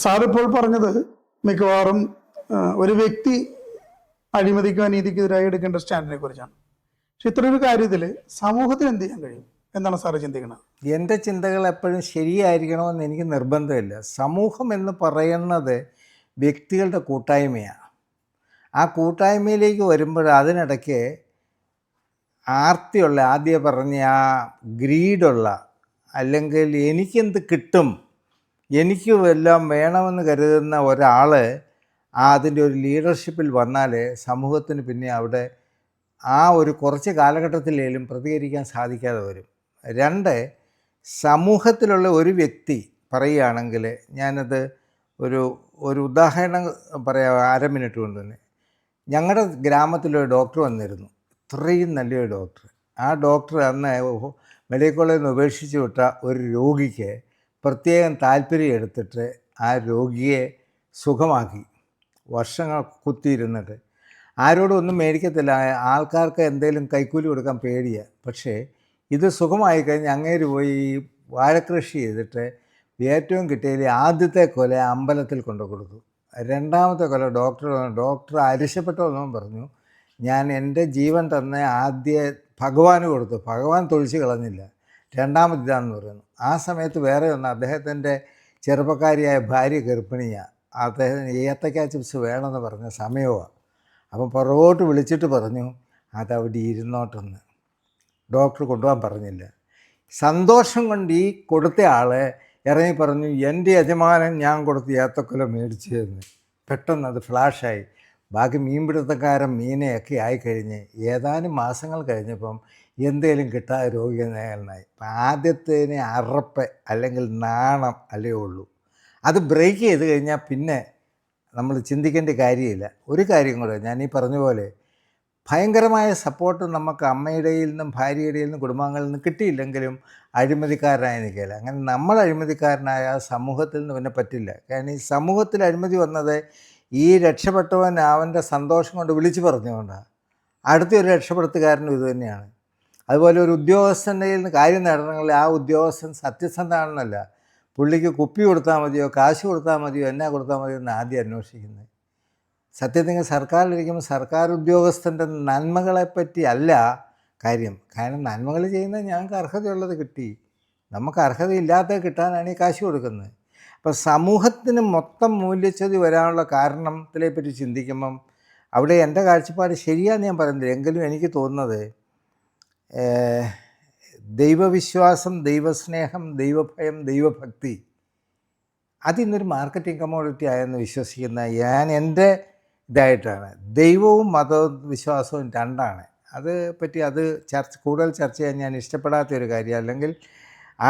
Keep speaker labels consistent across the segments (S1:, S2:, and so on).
S1: സാറിപ്പോൾ പറഞ്ഞത് മിക്കവാറും ഒരു വ്യക്തി അഴിമതിക്കും അനീതിക്കെതിരായി എടുക്കേണ്ട സ്റ്റാൻഡിനെ കുറിച്ചാണ്. പക്ഷെ ഇത്തരൊരു കാര്യത്തിൽ സമൂഹത്തിന് എന്ത് ചെയ്യാൻ കഴിയും എന്നാണ് സാറ് ചിന്തിക്കുന്നത്?
S2: എൻ്റെ ചിന്തകൾ എപ്പോഴും ശരിയായിരിക്കണമെന്ന് എനിക്ക് നിർബന്ധമില്ല. സമൂഹം എന്ന് പറയുന്നത് വ്യക്തികളുടെ കൂട്ടായ്മയാണ്. ആ കൂട്ടായ്മയിലേക്ക് വരുമ്പോൾ അതിനിടയ്ക്ക് ആർത്തിയുള്ള, ആദ്യം പറഞ്ഞ ആ ഗ്രീഡുള്ള, അല്ലെങ്കിൽ എനിക്കെന്ത് കിട്ടും, എനിക്ക് എല്ലാം വേണമെന്ന് കരുതുന്ന ഒരാൾ അതിൻ്റെ ഒരു ലീഡർഷിപ്പിൽ വന്നാൽ സമൂഹത്തിന് പിന്നെ അവിടെ ആ ഒരു കുറച്ച് കാലഘട്ടത്തിലേലും പ്രതികരിക്കാൻ സാധിക്കാതെ വരും. രണ്ട്, സമൂഹത്തിലുള്ള ഒരു വ്യക്തി പറയുകയാണെങ്കിൽ, ഞാനത് ഒരു ഉദാഹരണം പറയാം, 1/2 മിനിറ്റ് കൊണ്ട് തന്നെ. ഞങ്ങളുടെ ഗ്രാമത്തിലൊരു ഡോക്ടർ വന്നിരുന്നു, ഇത്രയും നല്ലൊരു ഡോക്ടർ. ആ ഡോക്ടർ അന്ന് മെഡിക്കൽ കോളേജിൽ നിന്ന് ഉപേക്ഷിച്ച് വിട്ട ഒരു രോഗിക്ക് പ്രത്യേകം താല്പര്യം എടുത്തിട്ട് ആ രോഗിയെ സുഖമാക്കി. വർഷങ്ങൾ കുത്തിയിരുന്നിട്ട് ആരോടും ഒന്നും മേടിക്കത്തില്ല. ആൾക്കാർക്ക് എന്തെങ്കിലും കൈക്കൂലി കൊടുക്കാൻ പേടിയാണ്. പക്ഷേ ഇത് സുഖമായി കഴിഞ്ഞ് അങ്ങേര് പോയി വാഴക്കൃഷി ചെയ്തിട്ട് ഏറ്റവും കിട്ടിയതിൽ ആദ്യത്തെ കൊല അമ്പലത്തിൽ കൊണ്ടു കൊടുത്തു. രണ്ടാമത്തെ കൊല ഡോക്ടർ അരിശപ്പെട്ടെന്നും പറഞ്ഞു, ഞാൻ എൻ്റെ ജീവൻ തന്നെ ആദ്യ ഭഗവാന് കൊടുത്തു, ഭഗവാൻ തൊഴിച്ച് കളഞ്ഞില്ല, രണ്ടാമതിതാണെന്ന് പറയുന്നു. ആ സമയത്ത് വേറെ ഒന്ന്, അദ്ദേഹത്തിൻ്റെ ചെറുപ്പക്കാരിയായ ഭാര്യ ഗർഭിണിയാണ്. അദ്ദേഹത്തിന് ഏത്തക്ക ചിപ്സ് വേണമെന്ന് പറഞ്ഞ സമയമാണ്. അപ്പം പുറകോട്ട് വിളിച്ചിട്ട് പറഞ്ഞു, അതവിടെ ഇരുന്നോട്ടെന്ന്. ഡോക്ടർ കൊണ്ടുപോകാൻ പറഞ്ഞില്ല. സന്തോഷം കൊണ്ട് ഈ കൊടുത്ത ആൾ ഇറങ്ങി പറഞ്ഞു, എൻ്റെ യജമാനൻ ഞാൻ കൊടുത്ത് ഏത്തക്കൊല മേടിച്ചു എന്ന്. പെട്ടെന്ന് അത് ഫ്ലാഷായി. ബാക്കി മീൻപിടുത്തക്കാരൻ മീനെയൊക്കെ ആയിക്കഴിഞ്ഞ് ഏതാനും മാസങ്ങൾ കഴിഞ്ഞപ്പം എന്തേലും കിട്ടാതെ രോഗികളായി. അപ്പം ആദ്യത്തേന് അറപ്പ് അല്ലെങ്കിൽ നാണം അല്ലേ ഉള്ളൂ. അത് ബ്രേക്ക് ചെയ്ത് കഴിഞ്ഞാൽ പിന്നെ നമ്മൾ ചിന്തിക്കേണ്ട കാര്യമില്ല. ഒരു കാര്യം കൂടെ, ഞാൻ ഈ പറഞ്ഞ പോലെ ഭയങ്കരമായ സപ്പോർട്ട് നമുക്ക് അമ്മയുടെയിൽ നിന്നും ഭാര്യയുടെയിൽ നിന്നും കുടുംബാംഗങ്ങളിൽ നിന്നും കിട്ടിയില്ലെങ്കിലും അഴിമതിക്കാരനായി നിൽക്കില്ല. അങ്ങനെ നമ്മൾ അഴിമതിക്കാരനായ സമൂഹത്തിൽ നിന്ന് പിന്നെ പറ്റില്ല. കാരണം ഈ സമൂഹത്തിൽ അഴിമതി വന്നത് ഈ രക്ഷപ്പെട്ടവൻ അവൻ്റെ സന്തോഷം കൊണ്ട് വിളിച്ചു പറഞ്ഞുകൊണ്ടാണ്. അടുത്തൊരു രക്ഷപ്പെടുത്തുകാരനും ഇത് തന്നെയാണ്. അതുപോലെ ഒരു ഉദ്യോഗസ്ഥൻ്റെ കയ്യിൽ നിന്ന് കാര്യം നേടണമെങ്കിൽ ആ ഉദ്യോഗസ്ഥൻ സത്യസന്ധനാണെന്നല്ല, പുള്ളിക്ക് കുപ്പി കൊടുത്താൽ മതിയോ കാശ് കൊടുത്താൽ മതിയോ എന്നാ കൊടുത്താൽ മതിയോ എന്ന് ആദ്യം അന്വേഷിക്കുന്നത്. സത്യത്തിൽ സർക്കാരിലിരിക്കുമ്പോൾ സർക്കാർ ഉദ്യോഗസ്ഥൻ്റെ നന്മകളെപ്പറ്റി അല്ല കാര്യം. കാരണം നന്മകൾ ചെയ്യുന്നത് ഞങ്ങൾക്ക് അർഹതയുള്ളത് കിട്ടി, നമുക്ക് അർഹതയില്ലാത്തത് കിട്ടാനാണ് ഈ കാശ് കൊടുക്കുന്നത്. അപ്പോൾ സമൂഹത്തിന് മൊത്തം മൂല്യച്യുതി വരാനുള്ള കാരണത്തിനെപ്പറ്റി ചിന്തിക്കുമ്പം അവിടെ എൻ്റെ കാഴ്ചപ്പാട് ശരിയാണെന്ന് ഞാൻ പറയുന്നില്ല. എങ്കിലും എനിക്ക് തോന്നുന്നത് ദൈവവിശ്വാസം, ദൈവസ്നേഹം, ദൈവഭയം, ദൈവഭക്തി അതിന്നൊരു മാർക്കറ്റിംഗ് കമ്മോഡിറ്റി ആയെന്ന് വിശ്വസിക്കുന്ന ഞാൻ എൻ്റെ ഇതായിട്ടാണ്. ദൈവവും മതവും വിശ്വാസവും രണ്ടാണ്. അത് പറ്റി കൂടുതൽ ചർച്ച ചെയ്യാൻ ഞാൻ ഇഷ്ടപ്പെടാത്തൊരു കാര്യം, അല്ലെങ്കിൽ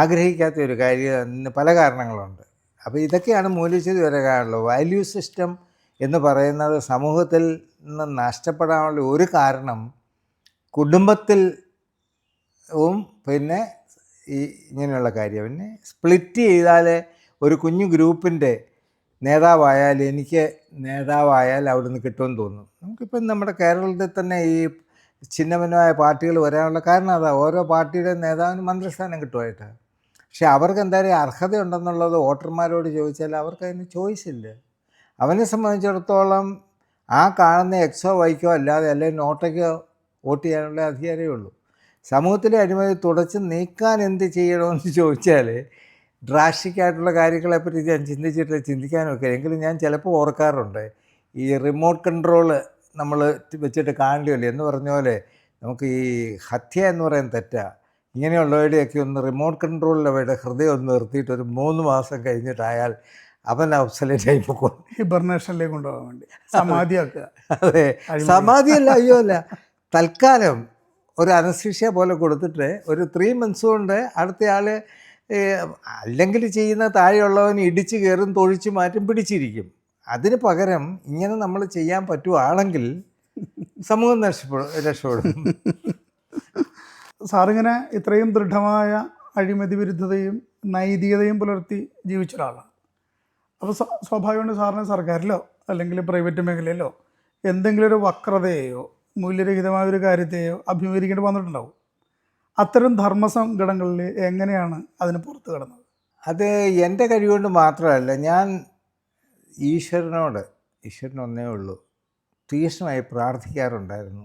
S2: ആഗ്രഹിക്കാത്ത ഒരു കാര്യം, പല കാരണങ്ങളുണ്ട്. അപ്പോൾ ഇതൊക്കെയാണ് മൂല്യച്യുതി വരാനുള്ളത്. വാല്യൂ സിസ്റ്റം എന്ന് പറയുന്നത് സമൂഹത്തിൽ നിന്ന് നഷ്ടപ്പെടാനുള്ള ഒരു കാരണം കുടുംബത്തിൽ പിന്നെ ഈ ഇങ്ങനെയുള്ള കാര്യം. പിന്നെ സ്പ്ലിറ്റ് ചെയ്താൽ ഒരു കുഞ്ഞു ഗ്രൂപ്പിൻ്റെ നേതാവായാൽ അവിടുന്ന് കിട്ടുമെന്ന് തോന്നുന്നു. നമുക്കിപ്പം നമ്മുടെ കേരളത്തിൽ തന്നെ ഈ ഛിന്നഭിന്നമായ പാർട്ടികൾ വരാനുള്ള കാരണം അതാ, ഓരോ പാർട്ടിയുടെ നേതാവിന് മന്ത്രിസ്ഥാനം കിട്ടുമായിട്ടാണ്. പക്ഷെ അവർക്ക് എന്തായാലും അർഹതയുണ്ടെന്നുള്ളത് വോട്ടർമാരോട് ചോദിച്ചാൽ അവർക്കതിന് ചോയ്സ് ഇല്ല. അവനെ സംബന്ധിച്ചിടത്തോളം ആ കാണുന്ന എക്സോ വൈക്കോ അല്ലാതെ അല്ലെങ്കിൽ നോട്ടയ്ക്കോ വോട്ട് ചെയ്യാനുള്ള അധികാരമേ ഉള്ളൂ. സമൂഹത്തിലെ അഴിമതി തുടച്ച് നീക്കാൻ എന്ത് ചെയ്യണമെന്ന് ചോദിച്ചാൽ ഡ്രാസ്റ്റിക്കായിട്ടുള്ള കാര്യങ്ങളെപ്പറ്റി ഞാൻ ചിന്തിക്കാനൊക്കെ. എങ്കിലും ഞാൻ ചിലപ്പോൾ ഓർക്കാറുണ്ട്, ഈ റിമോട്ട് കൺട്രോള് നമ്മൾ വെച്ചിട്ട് കാണേണ്ടിയല്ലേ എന്ന് പറഞ്ഞ പോലെ നമുക്ക് ഈ ഹത്യ എന്ന് പറയുന്നത് തെറ്റാണ്. ഇങ്ങനെയുള്ളവരുടെയൊക്കെ ഒന്ന് റിമോട്ട് കൺട്രോളിൽ അവരുടെ ഹൃദയം ഒന്ന് നിർത്തിയിട്ട് ഒരു 3 മാസം കഴിഞ്ഞിട്ടായാൽ അവൻ ഒബ്സലേറ്റായി പോകും.
S1: ഹിബർനേഷനിലേക്ക് കൊണ്ടുപോകാൻ വേണ്ടി സമാധിയാക്കുക.
S2: അതെ, സമാധിയല്ല, അയ്യോ അല്ല, തൽക്കാലം ഒരു അനസ്തീഷ്യ പോലെ കൊടുത്തിട്ട് ഒരു 3 months കൊണ്ട് അടുത്തയാൾ അല്ലെങ്കിൽ ചെയ്യുന്ന താഴെയുള്ളവൻ ഇടിച്ച് കയറും, തൊഴിച്ച് മാറ്റും, പിടിച്ചിരിക്കും. അതിന് പകരം ഇങ്ങനെ നമ്മൾ ചെയ്യാൻ പറ്റുവാണെങ്കിൽ സമൂഹം രക്ഷപ്പെടും.
S1: സാറിങ്ങനെ ഇത്രയും ദൃഢമായ അഴിമതി വിരുദ്ധതയും നൈതികതയും പുലർത്തി ജീവിച്ച ഒരാളാണ്. അപ്പോൾ സ്വാഭാവികമായിട്ട് സാറിന് സർക്കാരിലോ അല്ലെങ്കിൽ പ്രൈവറ്റ് മേഖലയിലോ എന്തെങ്കിലും ഒരു വക്രതയെയോ മൂല്യരഹിതമായ ഒരു കാര്യത്തെയോ അഭിമുഖീകരിക്കേണ്ടി വന്നിട്ടുണ്ടാവും. അത്തരം ധർമ്മസങ്കടങ്ങളിൽ എങ്ങനെയാണ് അതിന് പുറത്ത് കിടന്നത്?
S2: അത് എൻ്റെ കഴിവുകൊണ്ട് മാത്രമല്ല, ഞാൻ ഈശ്വരനൊന്നേ ഉള്ളൂ തീക്ഷ്ണമായി പ്രാർത്ഥിക്കാറുണ്ടായിരുന്നു.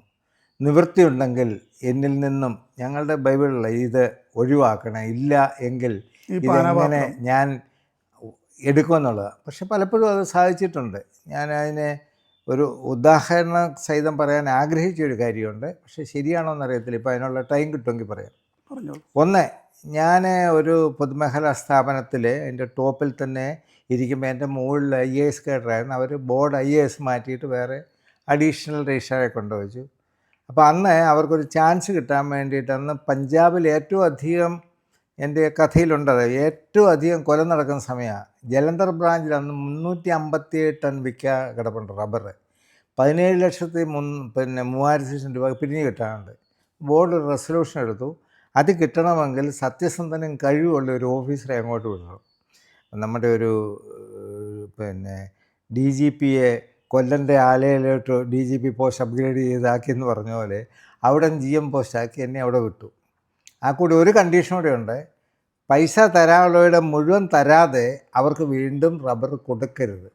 S2: നിവൃത്തിയുണ്ടെങ്കിൽ എന്നിൽ നിന്നും ഞങ്ങളുടെ ബൈബിളിൽ ഇത് ഒഴിവാക്കണം, ഇല്ല എങ്കിൽ
S1: ഈ
S2: ഇതെങ്ങനെ
S1: പാനപാത്രം
S2: ഞാൻ എടുക്കുമെന്നുള്ളത്. പക്ഷെ പലപ്പോഴും അത് സാധിച്ചിട്ടുണ്ട്. ഞാൻ അതിനെ ഒരു ഉദാഹരണ സഹിതം പറയാൻ ആഗ്രഹിച്ചൊരു കാര്യമുണ്ട്. പക്ഷെ ശരിയാണോ എന്നറിയത്തില്ല. ഇപ്പോൾ അതിനുള്ള ടൈം കിട്ടുമെങ്കിൽ പറയാം.
S1: പറഞ്ഞോളൂ.
S2: ഒന്ന്, ഞാൻ ഒരു പൊതുമേഖലാ സ്ഥാപനത്തിൽ അതിൻ്റെ ടോപ്പിൽ തന്നെ ഇരിക്കുമ്പോൾ എൻ്റെ മുകളിൽ IAS കേഡറായിരുന്നു. അവർ ബോർഡ് IAS മാറ്റിയിട്ട് വേറെ അഡീഷണൽ രജിസ്ട്രാറെ കൊണ്ടുവച്ചു. അപ്പോൾ അന്ന് അവർക്കൊരു ചാൻസ് കിട്ടാൻ വേണ്ടിയിട്ട്, അന്ന് പഞ്ചാബിൽ ഏറ്റവും അധികം, എൻ്റെ കഥയിലുണ്ടത്, ഏറ്റവും അധികം കൊല നടക്കുന്ന സമയമാണ്. ജലന്ധർ ബ്രാഞ്ചിൽ അന്ന് 357 ടൺ വിൽക്കാൻ കിടപ്പുണ്ട് റബ്ബർ. 17,30,000 രൂപ പിരിഞ്ഞ് കിട്ടാനുണ്ട്. ബോർഡ് റെസൊല്യൂഷൻ എടുത്തു, അത് കിട്ടണമെങ്കിൽ സത്യസന്ധനും കഴിവുള്ള ഒരു ഓഫീസറെ അങ്ങോട്ട് വിടണം. നമ്മുടെ ഒരു DGPയെ കൊല്ലൻ്റെ ആലയിലോട്ട് DGP പോസ്റ്റ് അപ്ഗ്രേഡ് ചെയ്താക്കിയെന്ന് പറഞ്ഞ പോലെ അവിടെ GM പോസ്റ്റാക്കി എന്നെ അവിടെ വിട്ടു. ആ കൂടി ഒരു കണ്ടീഷൻ കൂടെ ഉണ്ട്, പൈസ തരാനുള്ളവരുടെ മുഴുവൻ തരാതെ അവർക്ക് വീണ്ടും റബ്ബർ കൊടുക്കരുത്.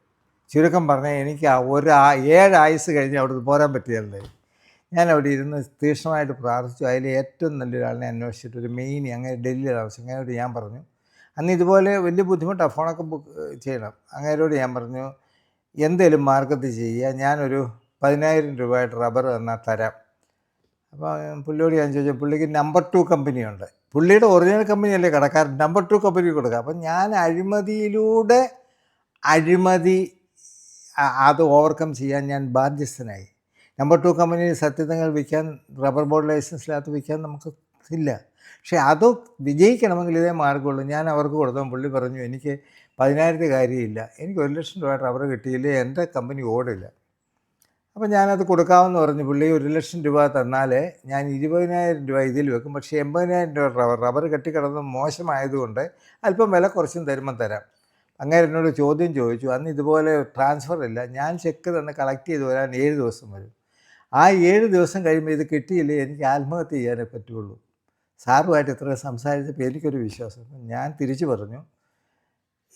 S2: ചുരുക്കം പറഞ്ഞാൽ എനിക്ക് 7 ആയുസ് കഴിഞ്ഞ് അവിടെ പോരാൻ പറ്റിയല്ലേ. ഞാൻ അവിടെ ഇരുന്ന് തീക്ഷ്ണമായിട്ട് പ്രാർത്ഥിച്ചു. അതിൽ ഏറ്റവും നല്ലൊരാളിനെ അന്വേഷിച്ചിട്ട് ഒരു മെയിൻ അങ്ങനെ ഡൽഹിയിൽ താമസിക്കും. അങ്ങനെയോട് ഞാൻ പറഞ്ഞു, അന്ന് ഇതുപോലെ വലിയ ബുദ്ധിമുട്ടാണ്, ഫോണൊക്കെ ബുക്ക് ചെയ്യണം. അങ്ങനെയോട് ഞാൻ പറഞ്ഞു, എന്തേലും മാർക്കറ്റ് ചെയ്യുക, ഞാനൊരു 10,000 രൂപയായിട്ട് റബ്ബർ തന്നാൽ തരാം. അപ്പോൾ പുള്ളിയോട് ഞാൻ ചോദിച്ചു, പുള്ളിക്ക് നമ്പർ 2 കമ്പനിയുണ്ട്, പുള്ളിയുടെ ഒറിജിനൽ കമ്പനിയല്ലേ കടക്കാരൻ, നമ്പർ 2 കമ്പനി കൊടുക്കുക. അപ്പം ഞാൻ അഴിമതിയിലൂടെ അത് ഓവർകം ചെയ്യാൻ ഞാൻ ബാധ്യസ്ഥനായി. നമ്പർ 2 കമ്പനി സത്യങ്ങൾ വിൽക്കാൻ, റബ്ബർ ബോർഡ് ലൈസൻസിനകത്ത് വിൽക്കാൻ നമുക്ക് ഇല്ല. പക്ഷേ അത് വിജയിക്കണമെങ്കിൽ ഇതേ മാർഗ്ഗമുള്ളൂ. ഞാൻ അവർക്ക് കൊടുത്തപ്പോൾ പുള്ളി പറഞ്ഞു, എനിക്ക് 10,000 കാര്യമില്ല, എനിക്ക് 1,00,000 രൂപ റബ്ബർ കിട്ടിയില്ലേ എൻ്റെ കമ്പനി ഓടില്ല. അപ്പോൾ ഞാനത് കൊടുക്കാമെന്ന് പറഞ്ഞു. പുള്ളി 1,00,000 രൂപ തന്നാൽ ഞാൻ 20,000 രൂപ ഇതിൽ വെക്കും, പക്ഷേ 80,000 രൂപ റബ്ബർ കെട്ടിക്കിടന്ന് മോശമായതുകൊണ്ട് അല്പം വില കുറച്ചും തരുമ്പം തരാം. അങ്ങനെ എന്നോട് ചോദ്യം ചോദിച്ചു. അന്ന് ഇതുപോലെ ട്രാൻസ്ഫർ ഇല്ല, ഞാൻ ചെക്ക് തന്നെ കളക്ട് ചെയ്ത് വരാൻ 7 ദിവസം വരും. ആ 7 ദിവസം കഴിയുമ്പോൾ ഇത് കിട്ടിയില്ലേ എനിക്ക് ആത്മഹത്യ ചെയ്യാനേ പറ്റുള്ളൂ. സാറുമായിട്ട് ഇത്ര സംസാരിച്ചപ്പോൾ എനിക്കൊരു വിശ്വാസം. ഞാൻ തിരിച്ചു പറഞ്ഞു,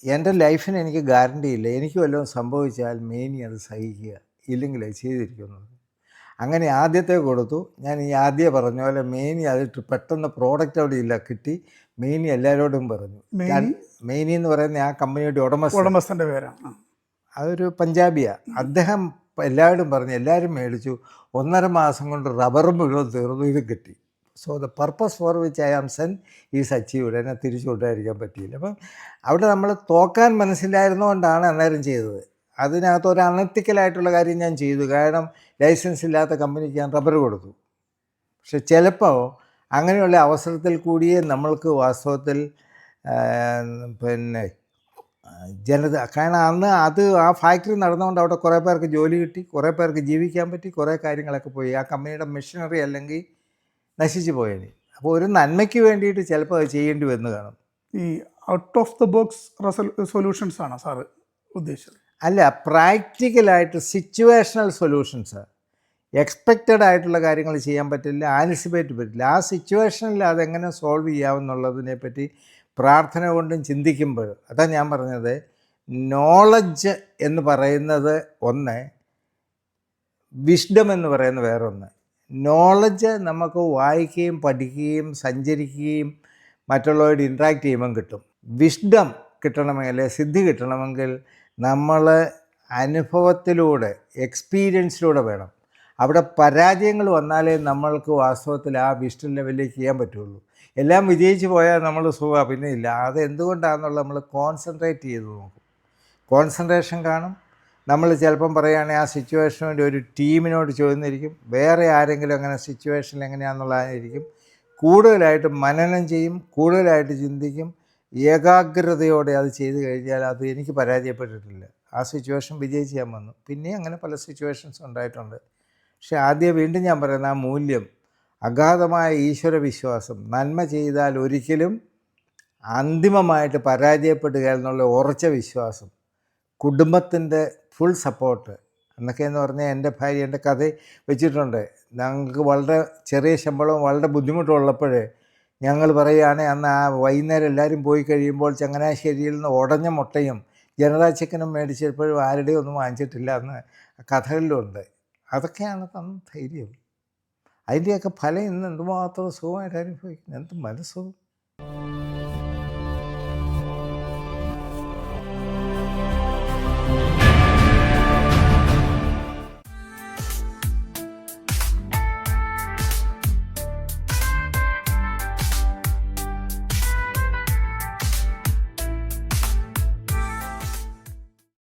S2: എൻ്റെ ലൈഫിന് എനിക്ക് ഗ്യാരണ്ടി ഇല്ല, എനിക്ക് വല്ലതും സംഭവിച്ചാൽ മേനി അത് സഹിക്കുക, ഇല്ലെങ്കിൽ അത് ചെയ്തിരിക്കുന്നത്. അങ്ങനെ ആദ്യത്തെ കൊടുത്തു. ഞാൻ ഈ ആദ്യം പറഞ്ഞ പോലെ മേനി അതിട്ട് പെട്ടെന്ന് പ്രോഡക്റ്റ് അവിടെ ഇല്ല, കിട്ടി. മേനി എല്ലാവരോടും പറഞ്ഞു. മേനി എന്ന് പറയുന്ന ആ കമ്പനിയുടെ ഉടമസ്ഥൻ്റെ
S1: പേരാണ്.
S2: അതൊരു പഞ്ചാബിയാണ്. അദ്ദേഹം എല്ലാവരും പറഞ്ഞു, എല്ലാവരും മേടിച്ചു. 1.5 മാസം കൊണ്ട് റബ്ബർ മുഴുവൻ തീർന്നു, ഇത് കിട്ടി. So the purpose for which I am sent is achieved. എന്നെ തിരിച്ചു കൊണ്ടുവരാതിരിക്കാൻ പറ്റിയില്ല. അപ്പം അവിടെ നമ്മൾ തോക്കാൻ മനസ്സിലായിരുന്നുകൊണ്ടാണ് അന്നേരം ചെയ്തത്. അതിനകത്ത് ഒരു അണത്തിക്കലായിട്ടുള്ള കാര്യം ഞാൻ ചെയ്തു. കാരണം ലൈസൻസ് ഇല്ലാത്ത കമ്പനിക്ക് ഞാൻ റബ്ബർ കൊടുത്തു. പക്ഷെ ചിലപ്പോൾ അങ്ങനെയുള്ള അവസരത്തിൽ കൂടിയേ നമ്മൾക്ക് വാസ്തവത്തിൽ കാരണം അന്ന് ആ ഫാക്ടറി നടന്നുകൊണ്ട് അവിടെ കുറേ പേർക്ക് ജോലി കിട്ടി, കുറേ പേർക്ക് ജീവിക്കാൻ പറ്റി, കുറേ കാര്യങ്ങളൊക്കെ പോയി. ആ കമ്പനിയുടെ മെഷീനറി അല്ലെങ്കിൽ നശിച്ചു പോയേനെ. അപ്പോൾ ഒരു നന്മയ്ക്ക് വേണ്ടിയിട്ട് ചിലപ്പോൾ അത് ചെയ്യേണ്ടി വന്നു കാണും.
S1: ഈ out of the box solutions ആണോ സാറ് ഉദ്ദേശിച്ചത്?
S2: അല്ല, പ്രാക്ടിക്കലായിട്ട് സിറ്റുവേഷണൽ സൊല്യൂഷൻസ്. എക്സ്പെക്റ്റഡ് ആയിട്ടുള്ള കാര്യങ്ങൾ ചെയ്യാൻ പറ്റില്ല, ആൻറ്റിസിപ്പേറ്റ് പറ്റില്ല. ആ സിറ്റുവേഷനിൽ അതെങ്ങനെ സോൾവ് ചെയ്യാമെന്നുള്ളതിനെ പറ്റി പ്രാർത്ഥന കൊണ്ടും ചിന്തിക്കുമ്പോൾ, അതാണ് ഞാൻ പറഞ്ഞത്, നോളജ് എന്ന് പറയുന്നത് ഒന്ന്, വിസ്ഡം എന്ന് പറയുന്ന വേറൊന്ന്. നോളജ് നമുക്ക് വായിക്കുകയും പഠിക്കുകയും സഞ്ചരിക്കുകയും മറ്റുള്ളവരോട് ഇൻട്രാക്ട് ചെയ്യുമ്പം കിട്ടും. വിസ്ഡം കിട്ടണമെങ്കിൽ, സിദ്ധി കിട്ടണമെങ്കിൽ നമ്മൾ അനുഭവത്തിലൂടെ, എക്സ്പീരിയൻസിലൂടെ വേണം. അവിടെ പരാജയങ്ങൾ വന്നാലേ നമ്മൾക്ക് വാസ്തവത്തിൽ ആ വിസ്ഡം ലെവലിലേക്ക് ചെയ്യാൻ പറ്റുള്ളൂ. എല്ലാം വിജയിച്ച് പോയാൽ നമ്മൾ സുഖമാണ്, പിന്നെ ഇല്ല. അത് എന്തുകൊണ്ടാണെന്നുള്ള നമ്മൾ കോൺസെൻട്രേറ്റ് ചെയ്ത് നോക്കും. കോൺസെൻട്രേഷൻ കാണും. നമ്മൾ ചിലപ്പം പറയുകയാണെങ്കിൽ ആ സിറ്റുവേഷന് വേണ്ടി ഒരു ടീമിനോട് ചോദിച്ചിരിക്കും, വേറെ ആരെങ്കിലും അങ്ങനെ സിറ്റുവേഷനിൽ എങ്ങനെയാണെന്നുള്ളതായിരിക്കും. കൂടുതലായിട്ട് മനനം ചെയ്യും, കൂടുതലായിട്ട് ചിന്തിക്കും, ഏകാഗ്രതയോടെ അത് ചെയ്ത് കഴിഞ്ഞാൽ അത് എനിക്ക് പരാജയപ്പെട്ടിട്ടില്ല. ആ സിറ്റുവേഷൻ വിജയിച്ച് ഞാൻ വന്നു. പിന്നെ അങ്ങനെ പല സിറ്റുവേഷൻസ് ഉണ്ടായിട്ടുണ്ട്. പക്ഷെ ആദ്യം വീണ്ടും ഞാൻ പറയുന്ന ആ മൂല്യം, അഗാധമായ ഈശ്വര വിശ്വാസം, നന്മ ചെയ്താൽ ഒരിക്കലും അന്തിമമായിട്ട് പരാജയപ്പെടുക എന്നുള്ള ഉറച്ച വിശ്വാസം, കുടുംബത്തിൻ്റെ ഫുൾ സപ്പോർട്ട് എന്നൊക്കെയെന്ന് പറഞ്ഞാൽ, എൻ്റെ ഭാര്യ എൻ്റെ കഥ വെച്ചിട്ടുണ്ട്. ഞങ്ങൾക്ക് വളരെ ചെറിയ ശമ്പളവും വളരെ ബുദ്ധിമുട്ടുള്ളപ്പോൾ ഞങ്ങൾ പറയുകയാണെങ്കിൽ അന്ന് ആ വൈകുന്നേരം എല്ലാവരും പോയി കഴിയുമ്പോൾ ചങ്ങനാശ്ശേരിയിൽ നിന്ന് ഉടഞ്ഞ മുട്ടയും ജനതാ ചിക്കനും മേടിച്ചപ്പോഴും ആരുടെയും ഒന്നും വാങ്ങിച്ചിട്ടില്ല എന്ന് കഥകളിലുണ്ട്. അതൊക്കെയാണ് തന്ന ധൈര്യം. അതിൻ്റെയൊക്കെ ഫലം ഇന്ന് എന്തുമാത്രം സുഖമായിട്ട് അനുഭവിക്കുന്നു. എന്ത് മനസ്സും